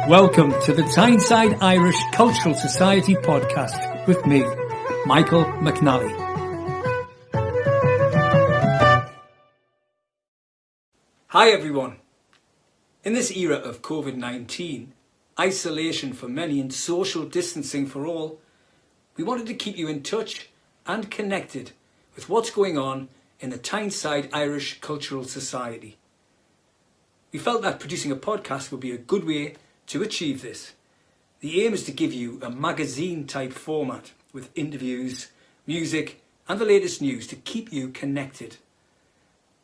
Welcome to the Tyneside Irish Cultural Society podcast with me, Michael McNally. Hi everyone. In this era of COVID-19, isolation for many and social distancing for all, we wanted to keep you in touch and connected with what's going on in the Tyneside Irish Cultural Society. We felt that producing a podcast would be a good way to achieve this. The aim is to give you a magazine-type format with interviews, music and the latest news to keep you connected.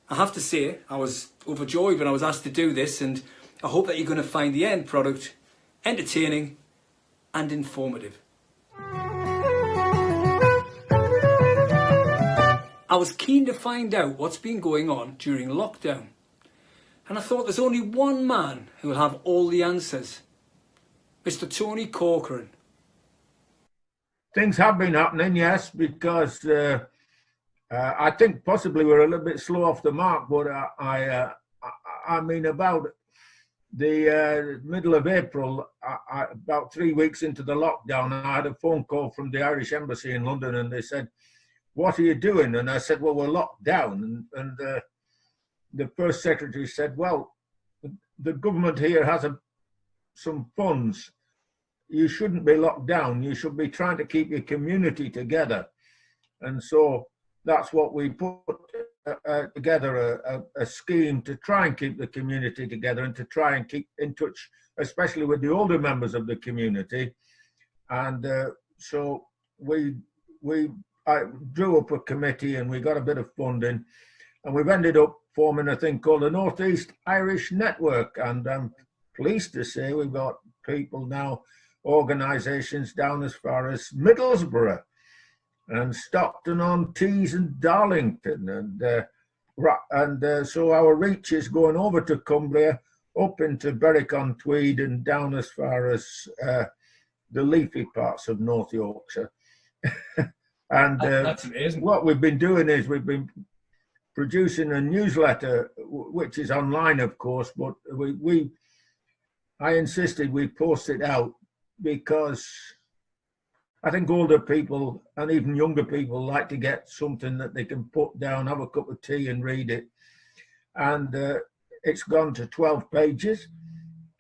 I have to say, I was overjoyed when I was asked to do this, and I hope that you're going to find the end product entertaining and informative. I was keen to find out what's been going on during lockdown. And I thought there's only one man who will have all the answers. Mr. Tony Corcoran. Things have been happening, yes, because I think possibly we're a little bit slow off the mark, but I mean about the middle of April, about 3 weeks into the lockdown, I had a phone call from the Irish Embassy in London and they said, "What are you doing?" And I said, "Well, we're locked down." And the first secretary said, "Well, the government here has some funds. You shouldn't be locked down. You should be trying to keep your community together." And so that's what we put together, a scheme to try and keep the community together and to try and keep in touch, especially with the older members of the community. And so I drew up a committee and we got a bit of funding, and we've ended up forming a thing called the Northeast Irish Network. And I'm pleased to say we've got people now, organisations down as far as Middlesbrough and Stockton-on-Tees and Darlington. And so our reach is going over to Cumbria, up into Berwick-on-Tweed and down as far as the leafy parts of North Yorkshire. And that's amazing. What we've been doing is we've been producing a newsletter, which is online, of course, but I insisted we post it out because I think older people and even younger people like to get something that they can put down, have a cup of tea and read it. And it's gone to 12 pages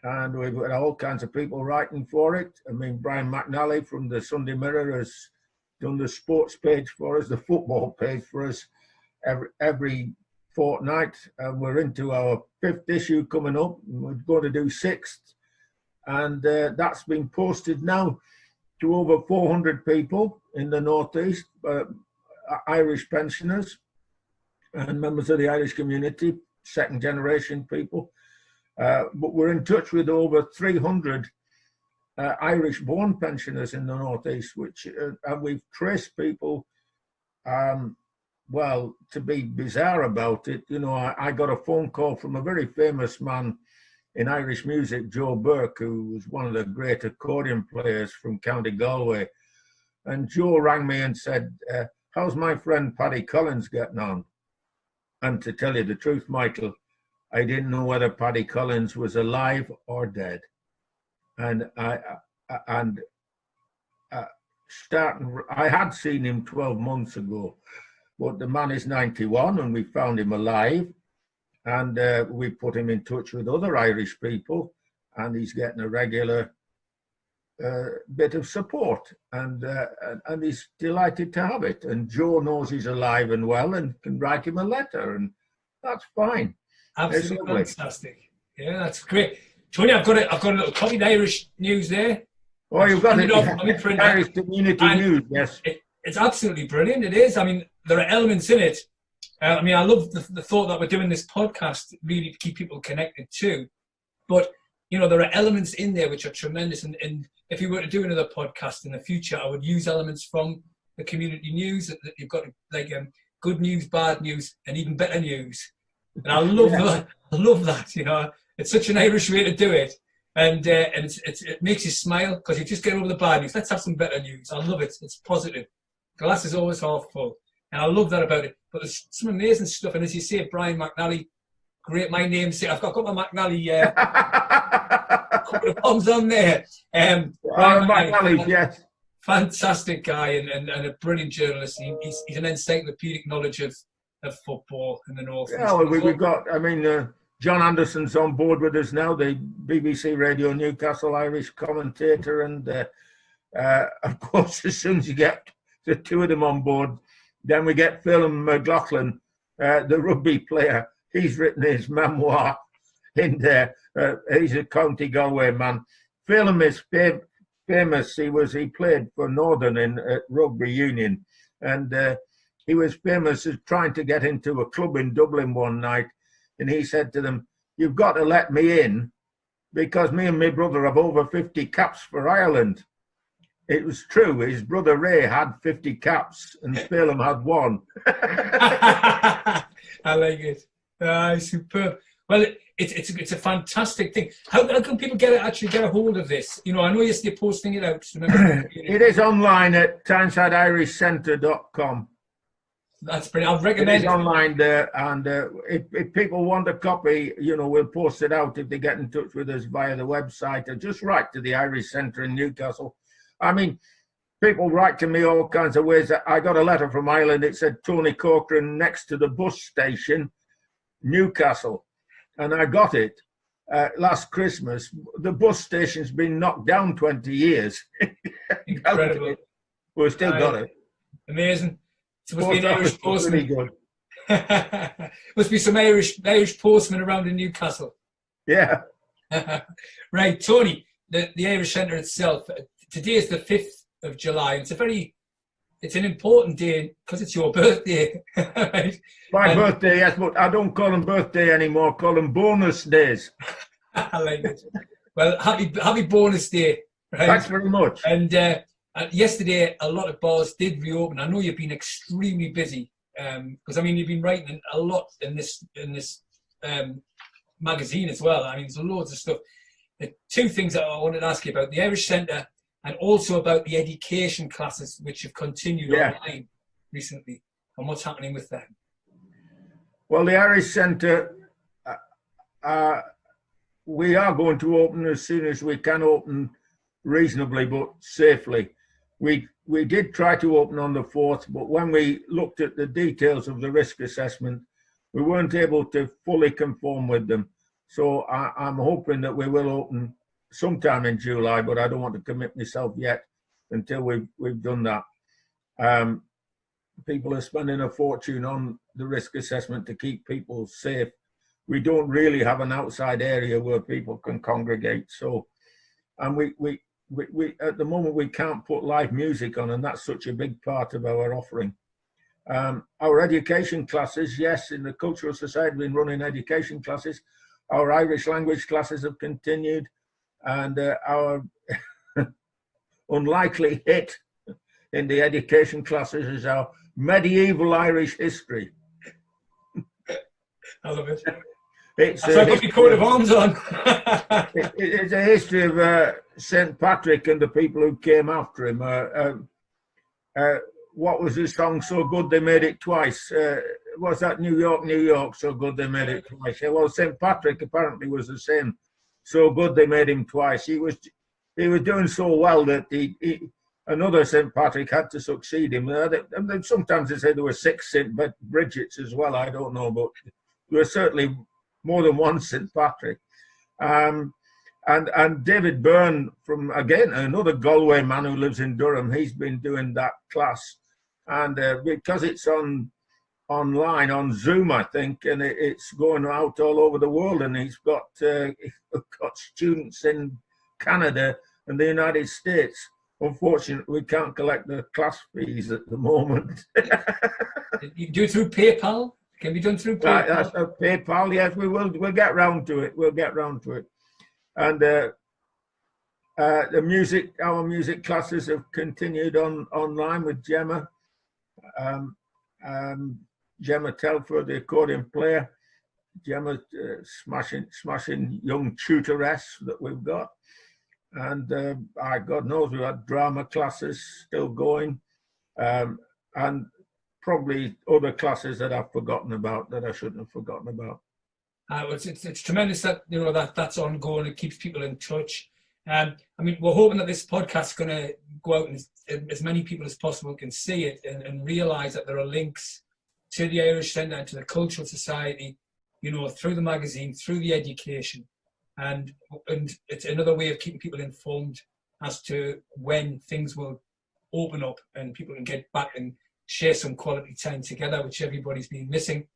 and we've got all kinds of people writing for it. I mean, Brian McNally from the Sunday Mirror has done the sports page for us, the football page for us every fortnight. And we're into our 5th issue coming up. We're going to do 6th. And that's been posted now to over 400 people in the Northeast, Irish pensioners and members of the Irish community, second generation people. But we're in touch with over 300 Irish-born pensioners in the Northeast, which and we've traced people, well, to be bizarre about it, you know, I got a phone call from a very famous man in Irish music, Joe Burke, who was one of the great accordion players from County Galway. And Joe rang me and said, "How's my friend Paddy Collins getting on?" And to tell you the truth, Michael, I didn't know whether Paddy Collins was alive or dead. And I had seen him 12 months ago, but the man is 91 and we found him alive. And we put him in touch with other Irish people, and he's getting a regular bit of support, and he's delighted to have it. And Joe knows he's alive and well, and can write him a letter, and that's fine. Absolutely fantastic. Yeah, that's great. Tony, I've got a little copy of Irish news there. Oh, you've got it. Irish community news, yes. It's absolutely brilliant. It is. I mean, there are elements in it. I mean, I love the thought that we're doing this podcast really to keep people connected too. But, you know, there are elements in there which are tremendous. And if you were to do another podcast in the future, I would use elements from the community news that you've got, like good news, bad news, and even better news. And I love that. I love that, you know. It's such an Irish way to do it. And it makes you smile because you just get over the bad news. Let's have some better news. I love it. It's positive. Glass is always half full. And I love that about it. But there's some amazing stuff. And as you say, Brian McNally, great. My namesake. I've got my McNally couple of bombs on there. Michael McNally, yes. Fantastic guy and a brilliant journalist. He's an encyclopedic knowledge of football in the North. Yeah, well, we've got, John Anderson's on board with us now, the BBC Radio Newcastle Irish commentator. And of course, as soon as you get the two of them on board, then we get Phil McLaughlin, the rugby player. He's written his memoir in there. He's a County Galway man. Phil is famous. He played for Northern at rugby union, and he was famous as trying to get into a club in Dublin one night, and he said to them, "You've got to let me in because me and my brother have over 50 caps for Ireland." It was true. His brother Ray had 50 caps and Phelan had one. I like it. Superb. Well, it's a fantastic thing. How can people get a hold of this? I know you're posting it out. It is online at TynesideIrishCentre.com. That's brilliant. I'd recommend it. It's online there, and if people want a copy, we'll post it out if they get in touch with us via the website, or just write to the Irish Centre in Newcastle. I mean, people write to me all kinds of ways. I got a letter from Ireland. It said Tony Corcoran next to the bus station, Newcastle. And I got it last Christmas. The bus station's been knocked down 20 years. Incredible. We've still got it. Amazing. It must be an Irish postman. Really good. Must be some Irish postmen around in Newcastle. Yeah. Right, Tony, the Irish Centre itself. Today is the 5th of July. It's an important day because it's your birthday. Right? My birthday, yes, but I don't call them birthday anymore. I call them bonus days. I like it. Well, happy bonus day. Right? Thanks very much. And yesterday, a lot of bars did reopen. I know you've been extremely busy because you've been writing a lot in this magazine as well. There's loads of stuff. The two things that I wanted to ask you about: the Irish Centre, and also about the education classes which have continued online recently, and what's happening with them. Well, the Irish Centre, we are going to open as soon as we can open reasonably but safely. We did try to open on the 4th, but when we looked at the details of the risk assessment, we weren't able to fully conform with them. So I'm hoping that we will open sometime in July, but I don't want to commit myself yet until we've done that. People are spending a fortune on the risk assessment to keep people safe. We don't really have an outside area where people can congregate. So, and we at the moment we can't put live music on, and that's such a big part of our offering. Our education classes, yes, in the Cultural Society, we've been running education classes. Our Irish language classes have continued. And our unlikely hit in the education classes is our medieval Irish history. I love it. It's so I got your coat of arms on. It's a history of St. Patrick and the people who came after him. What was his song? So good they made it twice. Was that New York, New York? So good they made it twice. Yeah, well, St. Patrick apparently was the same. So good they made him twice. He was doing so well that another St. Patrick had to succeed him. And sometimes they say there were 6 St. Bridgets as well. I don't know, but there were certainly more than one St. Patrick. And David Byrne, from again another Galway man who lives in Durham, he's been doing that class, and because it's online on Zoom, I think, and it's going out all over the world, and he's got students in Canada and the United States. Unfortunately, we can't collect the class fees at the moment. You do it through PayPal? Can be done through PayPal? That's PayPal, yes, we will. We'll get round to it. And our music classes have continued online with Gemma. Gemma Telford, the accordion player. Gemma, smashing young tutoress that we've got. And God knows we've had drama classes still going. And probably other classes that I've forgotten about, that I shouldn't have forgotten about. It's tremendous that that's ongoing. It keeps people in touch. I mean, we're hoping that this podcast is going to go out and as many people as possible can see it and realise that there are links to the Irish Centre and to the Cultural Society, through the magazine, through the education, and it's another way of keeping people informed as to when things will open up and people can get back and share some quality time together, which everybody's been missing.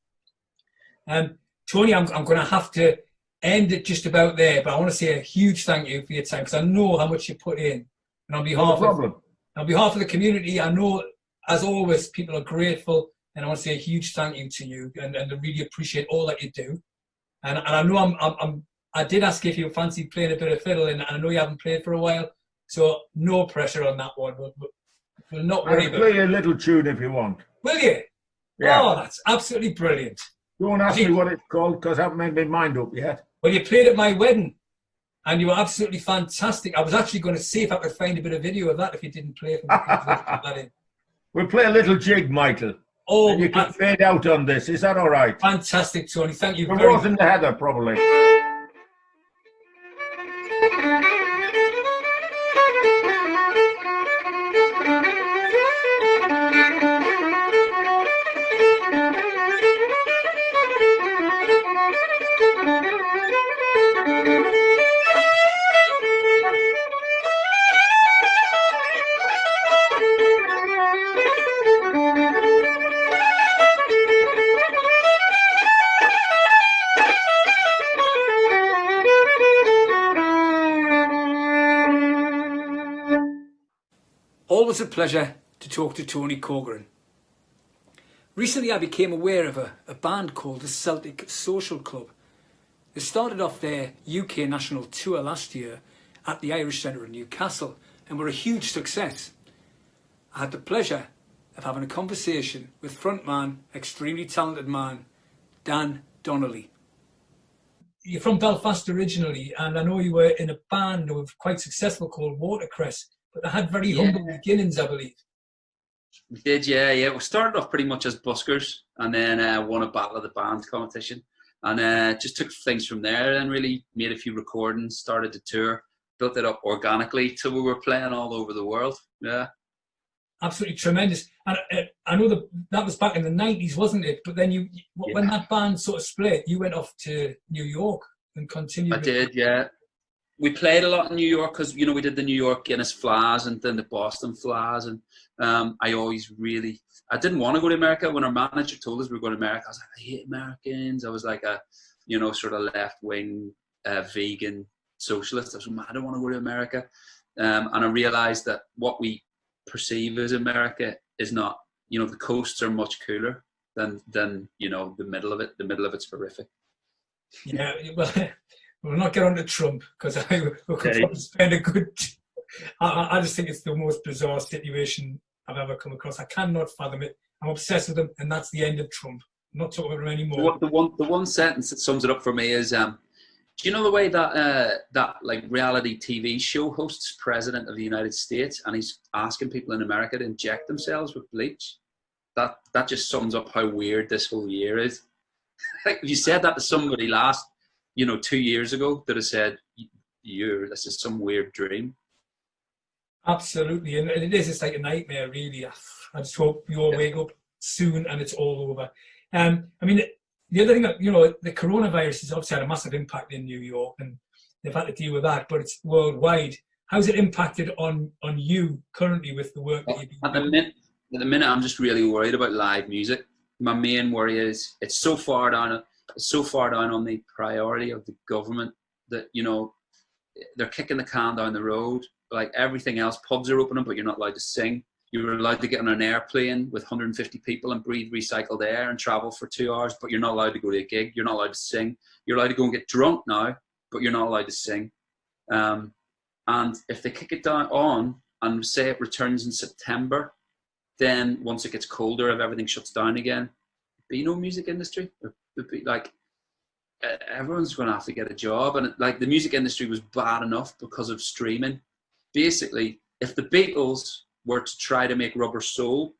Tony, I'm going to have to end it just about there, but I want to say a huge thank you for your time, because I know how much you put in. And on behalf of the community, I know, as always, people are grateful, and I want to say a huge thank you to you, and I really appreciate all that you do. And I know I did ask you if you fancy playing a bit of fiddle, and I know you haven't played for a while, so no pressure on that one. We'll not worry about it. I'll play a little tune if you want. Will you? Yeah. Oh, that's absolutely brilliant. Don't ask me what it's called, because I haven't made my mind up yet. Well, you played at my wedding, and you were absolutely fantastic. I was actually going to see if I could find a bit of video of that if you didn't play for me. We'll play a little jig, Michael. Oh, and you can fade out on this. Is that all right? Fantastic, Tony. Thank you very much. Rose in the Heather, probably. Always a pleasure to talk to Tony Corcoran. Recently I became aware of a band called the Celtic Social Club. They started off their UK national tour last year at the Irish Centre in Newcastle and were a huge success. I had the pleasure of having a conversation with frontman, extremely talented man, Dan Donnelly. You're from Belfast originally, and I know you were in a band that was quite successful called Watercress, but they had very humble beginnings, I believe. We did, yeah. We started off pretty much as buskers, and then won a Battle of the Bands competition, and just took things from there. And really made a few recordings, started to tour, built it up organically till we were playing all over the world. Yeah, absolutely tremendous. And I know that was back in the 90s, wasn't it? But then when that band sort of split, you went off to New York and continued. I did, yeah. We played a lot in New York because, we did the New York Guinness Flies and then the Boston Flies. And I didn't want to go to America. When our manager told us we were going to America, I was like, I hate Americans. I was like a, sort of left-wing vegan socialist. I was like, I don't want to go to America. And I realized that what we perceive as America is not, the coasts are much cooler than the middle of it. The middle of it's horrific. Yeah, well... We'll not get on to Trump because we could probably spend a good... I just think it's the most bizarre situation I've ever come across. I cannot fathom it. I'm obsessed with him, and that's the end of Trump. I'm not talking about him anymore. The one sentence that sums it up for me is, do you know the way that like reality TV show hosts president of the United States, and he's asking people in America to inject themselves with bleach? That just sums up how weird this whole year is. Like, if you said that to somebody 2 years ago, that have said, this is some weird dream. Absolutely, and it's like a nightmare, really. I just hope you all wake up soon and it's all over. I mean, the other thing that, the coronavirus has obviously had a massive impact in New York, and they've had to deal with that, but it's worldwide. How's it impacted on you currently with the work that you've been doing? At the minute, I'm just really worried about live music. My main worry is it's so far down on the priority of the government that, they're kicking the can down the road. Like everything else, pubs are opening, but you're not allowed to sing. You're allowed to get on an airplane with 150 people and breathe recycled air and travel for 2 hours, but you're not allowed to go to a gig. You're not allowed to sing. You're allowed to go and get drunk now, but you're not allowed to sing. And if they kick it down on and say it returns in September, then once it gets colder, if everything shuts down again, be no music industry. Like, everyone's going to have to get a job. And like, the music industry was bad enough because of streaming. Basically, if the Beatles were to try to make Rubber Soul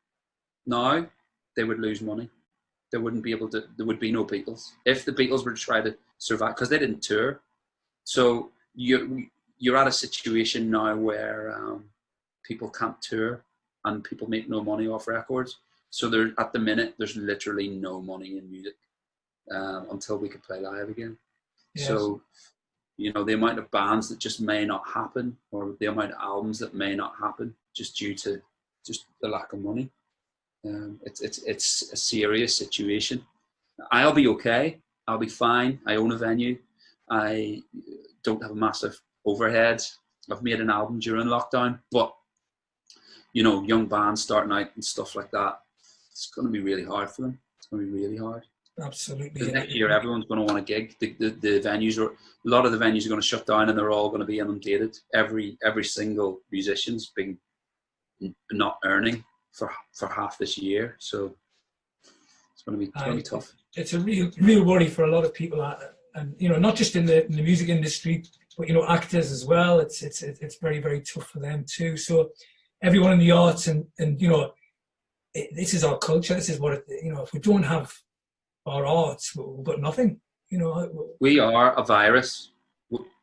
now, they would lose money. there wouldn't be able to. There would be no Beatles if the Beatles were to try to survive, because they didn't tour. So you're at a situation now where people can't tour and people make no money off records. So at the minute, there's literally no money in music until we can play live again. Yes. So, you know, the amount of bands that just may not happen, or the amount of albums that may not happen just due to just the lack of money. It's a serious situation. I'll be okay. I'll be fine. I own a venue. I don't have a massive overhead. I've made an album during lockdown, but you know, young bands starting out and stuff like that, it's going to be really hard for them. It's going to be really hard. Absolutely. Next year, everyone's going to want a gig. The venues a lot of the venues are going to shut down, and they're all going to be inundated. Every single musician's been not earning for half this year, so it's going to be tough. It's a real worry for a lot of people, and you know, not just in the music industry, but you know, actors as well. It's very, very tough for them too. So everyone in the arts, and you know, this is our culture. This is what you know. If we don't have our arts, we've got nothing. You know, we are a virus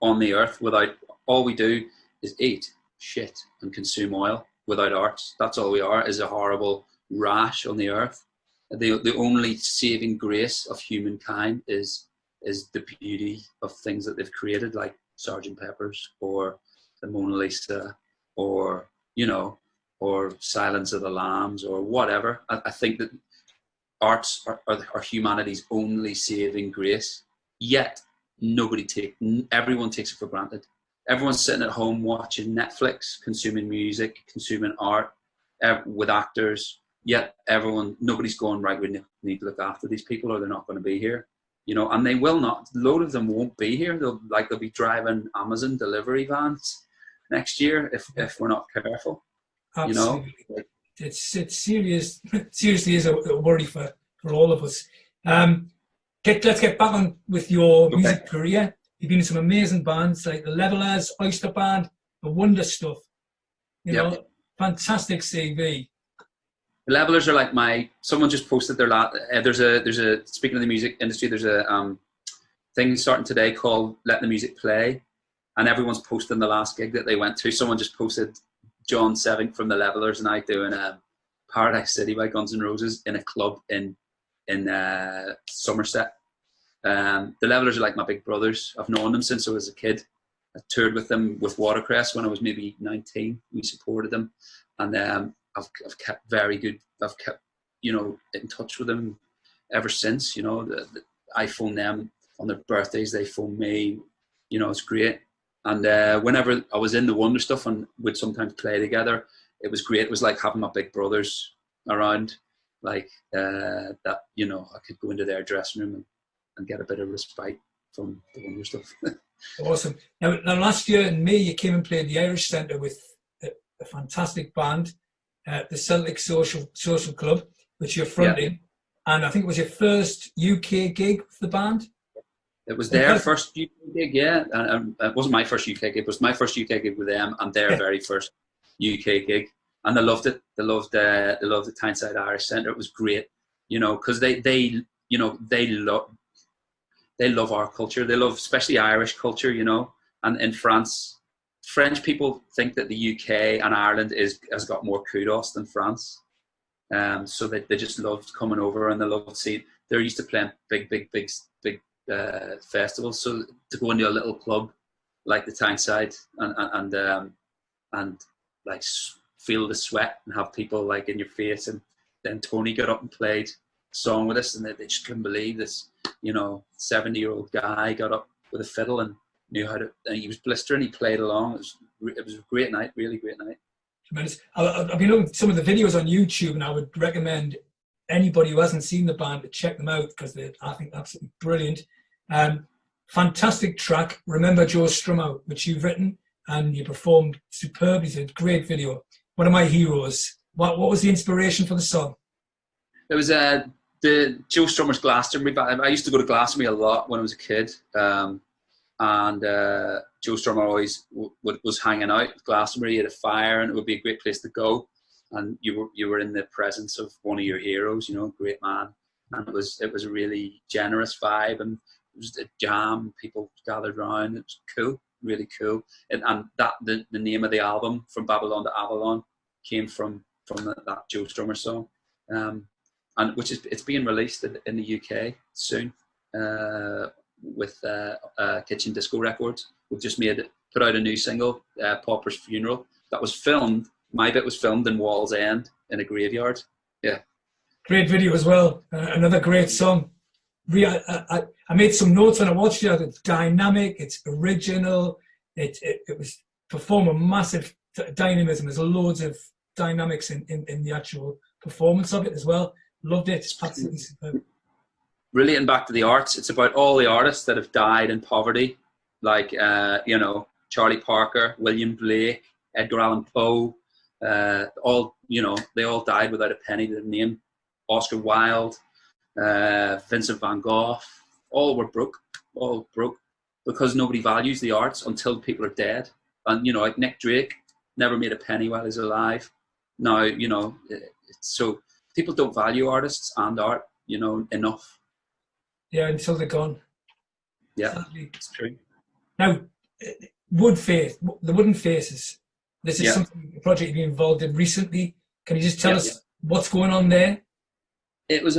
on the earth. Without, all we do is eat shit and consume oil. Without arts, that's all we are. Is a horrible rash on the earth. The only saving grace of humankind is the beauty of things that they've created, like Sgt. Pepper's or the Mona Lisa, or you know, or Silence of the Lambs, or whatever. I think that arts are humanity's only saving grace. Yet everyone takes it for granted. Everyone's sitting at home watching Netflix, consuming music, consuming art with actors. Yet nobody's going, right, we need to look after these people or they're not going to be here. You know, and they will not. A load of them won't be here. They'll be driving Amazon delivery vans next year if we're not careful. Absolutely. You know? It's serious. Seriously is a worry for all of us. Let's get back on with your music career. You've been in some amazing bands like the Levellers, Oyster Band, the Wonder Stuff. You know, fantastic CV. The Levellers are like someone just posted their there's a speaking of the music industry, there's a thing starting today called Let the Music Play, and everyone's posting the last gig that they went to. Someone just posted John Seving from the Levellers and I doing Paradise City by Guns N' Roses in a club in Somerset. The Levellers are like my big brothers. I've known them since I was a kid. I toured with them with Watercress when I was maybe 19. We supported them, and I've kept very good. I've kept, you know, in touch with them ever since. You know, I phone them on their birthdays. They phone me. You know, it's great. And whenever I was in the Wonder Stuff and would sometimes play together, it was great. It was like having my big brothers around, like that. You know, I could go into their dressing room and get a bit of respite from the Wonder Stuff. Awesome. Now, last year in May, you came and played the Irish Centre with a fantastic band, the Celtic Social Club, which you're fronting, and I think it was your first UK gig for the band. It was their first UK gig, yeah. And it wasn't my first UK gig. It was my first UK gig with them, and their very first UK gig. And they loved it. They loved the Tyneside Irish Centre. It was great, you know, because they love our culture. They love especially Irish culture, you know. And in France, French people think that the UK and Ireland has got more kudos than France. So they just loved coming over, and they loved seeing. They're used to playing big festivals. So to go into a little club like the Tyneside and like feel the sweat and have people like in your face, and then Tony got up and played a song with us, and they just couldn't believe this, you know, 70-year-old guy got up with a fiddle and knew how to, and he was blistering, he played along. It was a great night, really great night. Tremendous. I've been looking at some of the videos on YouTube, and I would recommend anybody who hasn't seen the band to check them out, because I think absolutely brilliant. Fantastic track, Remember Joe Strummer, which you've written and you performed superbly. It's a great video. One of my heroes. What was the inspiration for the song? It was the Joe Strummer's Glastonbury. I used to go to Glastonbury a lot when I was a kid, and Joe Strummer always was hanging out at Glastonbury at a fire, and it would be a great place to go. And you were in the presence of one of your heroes, you know, great man. and it was a really generous vibe, and it was a jam. People gathered around. It was cool, really cool. And that the name of the album, From Babylon to Avalon, came from that Joe Strummer song, and which is it's being released in the UK soon with Kitchen Disco Records. We've just put out a new single, Pauper's Funeral. That was filmed. My bit was filmed in Wall's End in a graveyard. Yeah. Great video as well. Another great song. I made some notes when I watched it. It's dynamic. It's original. It was perform a massive dynamism. There's loads of dynamics in the actual performance of it as well. Loved it. Absolutely superb. Relating back to the arts, it's about all the artists that have died in poverty, like Charlie Parker, William Blake, Edgar Allan Poe. They all died without a penny to their name. Oscar Wilde, Vincent van Gogh, all broke because nobody values the arts until people are dead. And like Nick Drake never made a penny while he's alive. Now so people don't value artists and art enough. Yeah, until they're gone. Yeah, sadly. It's true. Now, the Wooden Faces. This is a project you've been involved in recently. Can you just tell us what's going on there? It was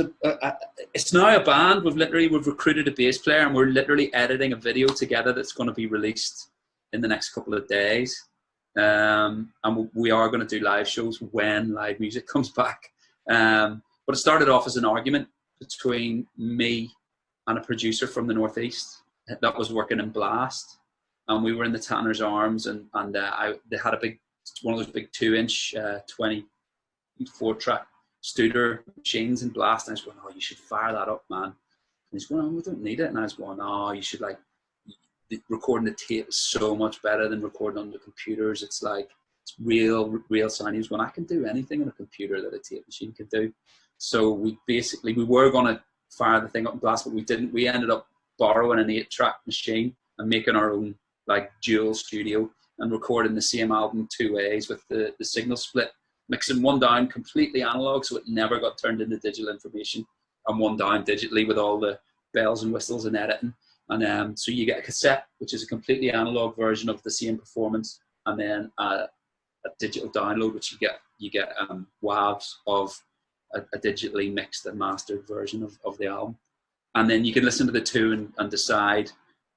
it's now a band. We've recruited a bass player, and we're literally editing a video together that's going to be released in the next couple of days. And we are going to do live shows when live music comes back. But it started off as an argument between me and a producer from the Northeast that was working in Blast, and we were in the Tanner's Arms, and they had one of those big 2-inch 24-track Studer machines in Blast, and I was going, "Oh, you should fire that up, man." And he's going, "Oh, we don't need it." And I was going, "Oh, you should recording the tape is so much better than recording on the computers. It's real sound." He was going, "I can do anything on a computer that a tape machine could do." So we were going to fire the thing up in Blast, but we didn't. We ended up borrowing an 8-track machine and making our own dual studio and recording the same album 2 ways with the signal split, mixing one down completely analog so it never got turned into digital information, and one down digitally with all the bells and whistles and editing. And so you get a cassette, which is a completely analog version of the same performance, and then a digital download, which you get WAVs of a digitally mixed and mastered version of the album. And then you can listen to the two and decide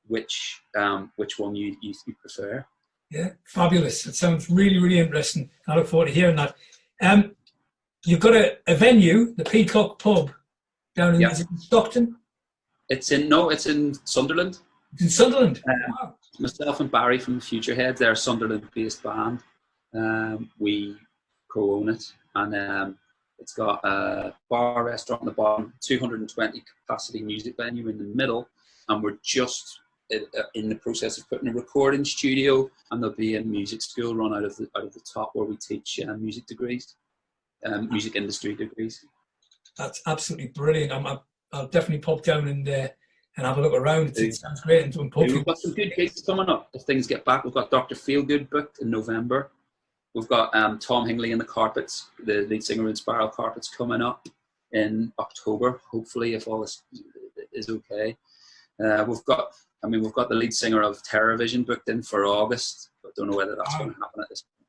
which one you prefer. Yeah, fabulous. It sounds really, really interesting. I look forward to hearing that. You've got a venue, the Peacock Pub, down in, is it in Stockton? It's in Sunderland. It's in Sunderland. Wow. Myself and Barry from Futurehead, they're a Sunderland-based band. We co-own it, and it's got a bar, restaurant on the bottom, 220 capacity music venue in the middle, and we're just in the process of putting a recording studio, and there'll be a music school run out of the top where we teach music degrees, music industry degrees. That's absolutely brilliant. I'll definitely pop down and have a look around. It sounds great. And we've got some good gigs coming up if things get back. We've got Dr. Feelgood booked in November. We've got Tom Hingley and the Carpets, the lead singer in Spiral Carpets, coming up in October, hopefully, if all this is okay. We've got the lead singer of TerrorVision booked in for August, but don't know whether that's going to happen at this point.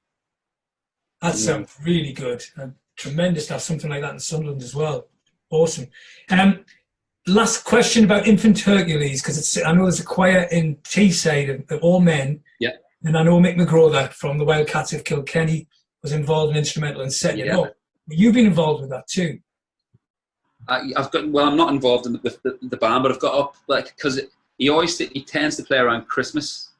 That sounds really good. Tremendous to have something like that in Sunderland as well. Awesome. Last question about Infant Hercules, because I know there's a choir in Teesside of all men. Yeah. And I know Mick McGraw from the Wildcats of Kilkenny was involved and instrumental in setting it up. You've been involved with that too. I'm not involved in the band, but I've got up because he tends to play around Christmas,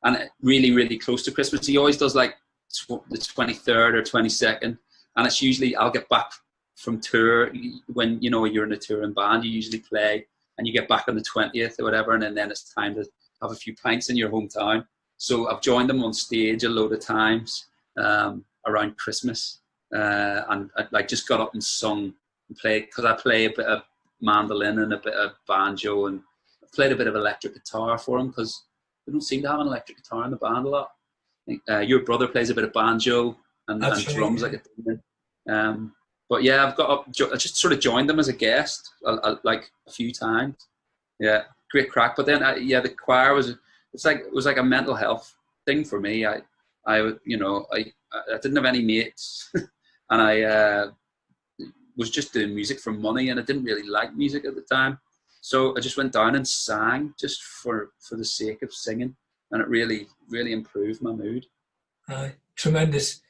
and really, really close to Christmas. He always does the 23rd or 22nd, and it's usually I'll get back from tour when you're in a touring band. You usually play and you get back on the 20th or whatever, and then it's time to have a few pints in your hometown. So I've joined them on stage a load of times around Christmas, and I just got up and sung and played, because I play a bit of mandolin and a bit of banjo, and I played a bit of electric guitar for them because they don't seem to have an electric guitar in the band a lot. I think, your brother plays a bit of banjo and drums like a demon. But yeah, I just sort of joined them as a guest, like a few times. Yeah, great crack. But then, the choir it was like a mental health thing for me. I didn't have any mates, and I was just doing music for money, and I didn't really like music at the time. So I just went down and sang just for the sake of singing, and it really, really improved my mood. Tremendous.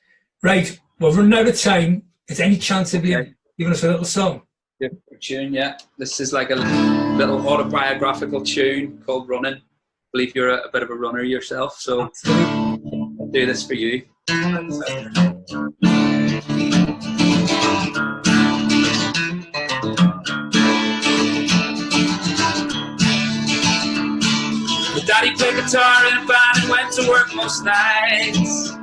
Right, we're running out of time. Is there any chance of you giving us a little song? Yeah, a tune, yeah. This is like a little autobiographical tune called Running. I believe you're a bit of a runner yourself, so I'll do this for you. Daddy played guitar in a band and went to work most nights.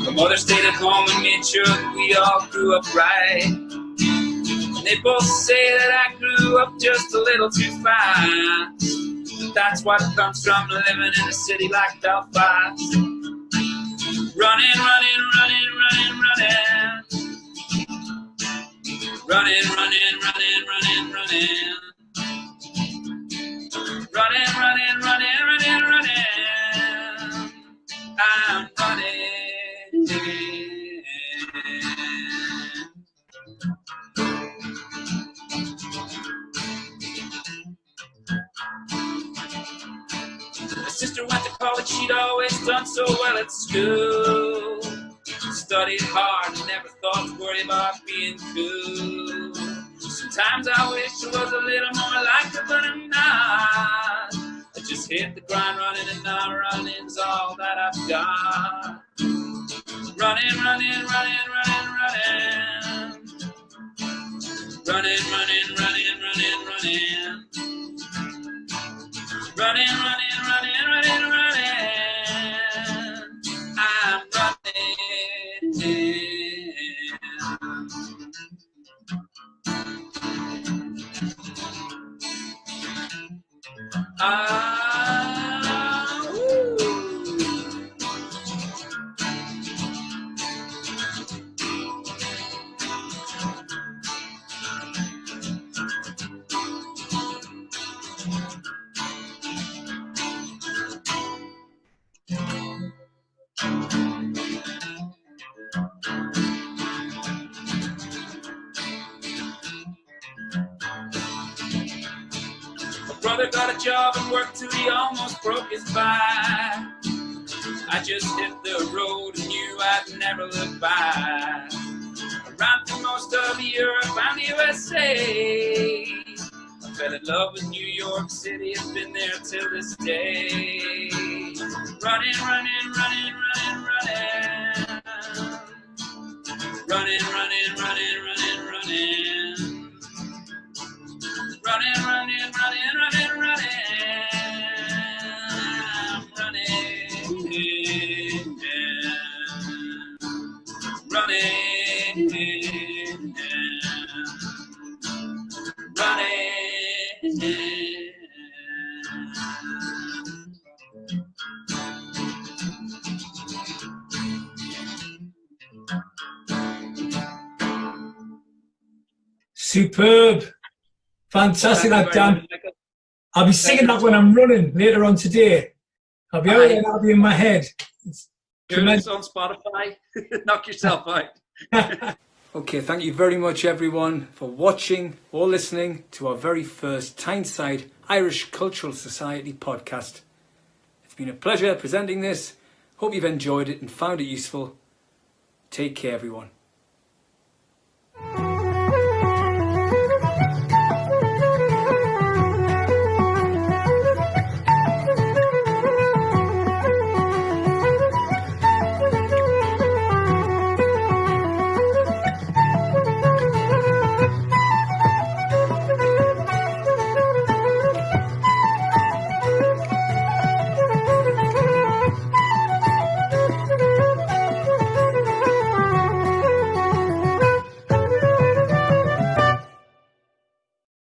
My mother stayed at home and made sure that we all grew up right. And they both say that I grew up just a little too fast. But that's what comes from living in a city like Belfast. Running, running, running, running, running. Running, running, running, running, running. Running, running, running, running, running. I'm running. My sister went to college, she'd always done so well at school. Studied hard and never thought to worry about being cool. Sometimes I wish I was a little more like her, but I'm not. I just hit the grind running, and now running's all that I've got. Running, running, running, running, running. Running, running, running, running, running. Running, running, running, running, running. I'm running. Brother got a job and worked till he almost broke his back. I just hit the road and knew I'd never look back. I ran through most of Europe and the USA. I fell in love with New York City and been there till this day. Running, running, running, running, running. Running, running, running, running, running. Running, running, running, running, running. I'm running. Running. Running. Superb. Fantastic, that, Dan. I'll be singing that when I'm running later on today. I'll be out there, that'll be in my head. It's on Spotify. Knock yourself out. Okay, thank you very much, everyone, for watching or listening to our very first Tyneside Irish Cultural Society podcast. It's been a pleasure presenting this. Hope you've enjoyed it and found it useful. Take care, everyone.